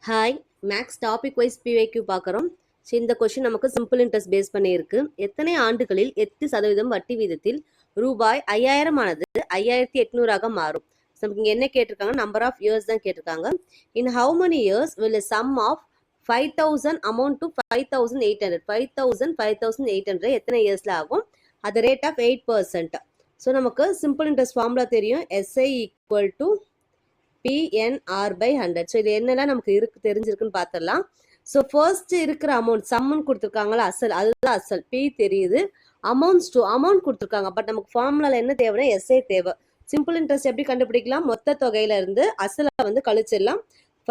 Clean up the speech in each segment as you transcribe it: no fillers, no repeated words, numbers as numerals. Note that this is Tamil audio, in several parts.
Hi maths topic wise PYQ பார்க்குறோம். ஸோ இந்த கொஷின் நமக்கு சிம்பிள் இன்ட்ரெஸ்ட் பேஸ் பண்ணியிருக்கு. எத்தனை ஆண்டுகளில் 8% வட்டி வீதத்தில் ரூபாய் 5000 ஆனது 5800 மாறும்? ஸோ நமக்கு இங்கே என்ன கேட்டிருக்காங்க, நம்பர் ஆஃப் இயர்ஸ் தான் கேட்டிருக்காங்க. In how many years will a sum of 5000 amount to 5800? 5800 எத்தனை இயர்ஸில் ஆகும்? அது ரேட் ஆஃப் 8%. ஸோ நமக்கு சிம்பிள் இன்ட்ரெஸ்ட் ஃபார்முலா தெரியும், SI equal to PNR by 100. So இது என்னெல்லாம் நமக்கு தெரிஞ்சிருக்குன்னு பார்த்துடலாம். ஸோ ஃபர்ஸ்ட் இருக்கிற அமௌண்ட் சம்முன்னு கொடுத்துருக்காங்களா, அசல், அதுதான் அசல். P தெரியுது, அமௌண்ட் கொடுத்துருக்காங்க. பட் நமக்கு ஃபார்முலாவில் என்ன தேவைன்னா SI தேவை. சிம்பிள் இன்ட்ரெஸ்ட் எப்படி கண்டுபிடிக்கலாம்? மொத்த தொகையில இருந்து அசலை வந்து கழிச்சிடலாம்.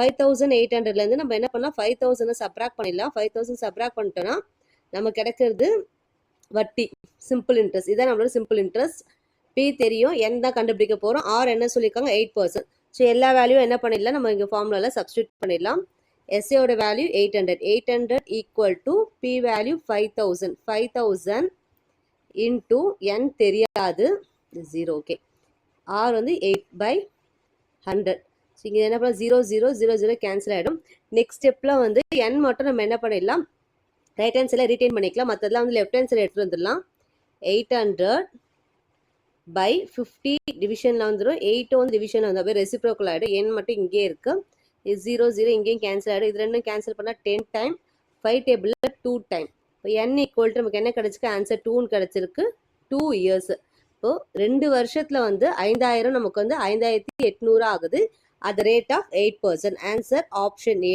5800லேருந்து நம்ம என்ன பண்ணலாம், 5000 சப்ராக்ட் பண்ணிடலாம். 5000 சப்ராக்ட் பண்ணிட்டோம்னா நமக்கு கிடைக்கிறது வட்டி, சிம்பிள் இன்ட்ரெஸ்ட். இதான் நம்மளோட சிம்பிள் இன்ட்ரெஸ்ட். P தெரியும், N தான் கண்டுபிடிக்க போகிறோம். R என்ன சொல்லியிருக்காங்க, 8%. ஸோ எல்லா வேல்யூ என்ன பண்ணிடலாம், நம்ம இங்கே ஃபார்முலாவில் சப்ஸ்டியூட் பண்ணிடலாம். எஸ்ஏயோட value 800 equal to P value 5000 into N தெரியாது, 0. ஓகே, R வந்து 8/100. ஸோ இங்கே என்ன பண்ணலாம், 0 கேன்சல் ஆகிடும். நெக்ஸ்ட் ஸ்டெப்பில் வந்து N மட்டும் நம்ம என்ன பண்ணிடலாம், ரைட் ஹேண்ட் சைடில் ரீட்டைன் பண்ணிக்கலாம். மற்றதெல்லாம் வந்து லெஃப்ட் ஹேண்ட் சைடில் எடுத்துகிட்டு வந்துடலாம். 800/50 டிவிஷனில் வந்துடும். 8 வந்து டிவிஷனில் வந்து அப்படியே ரெசிப்ரோக்கல் ஆகிடும். N மட்டும் இங்கே இருக்குது. இது 0 இங்கேயும் கேன்சல் ஆகிடும். இது ரெண்டும் கேன்சல் பண்ணால் 10 டைம், 5 டேபிளில் 2 டைம். இப்போ N ஈக்குவல் டு நமக்கு என்ன கிடச்சிருக்கு, ஆன்சர் 2ன்னு கிடச்சிருக்கு. 2 இயர்ஸ். இப்போது 2 வருஷத்தில் வந்து 5000 நமக்கு வந்து 5800 ஆகுது. அது rate of 8%. Answer option A.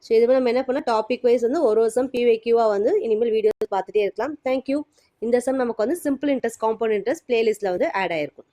So இது நம்ம என்ன பண்ணால் டாபிக் வைஸ் வந்து ஒரு வருஷம் PYQவாக வந்து இனிமேல் வீடியோ பார்த்துட்டே இருக்கலாம். தேங்க்யூ. இந்த சம் நமக்கு வந்து சிம்பிள் இன்ட்ரெஸ்ட், காம்பவுண்ட் இன்ட்ரெஸ்ட் பிளேலிஸ்ட்டில் வந்து ஆட் ஆயிருக்கும்.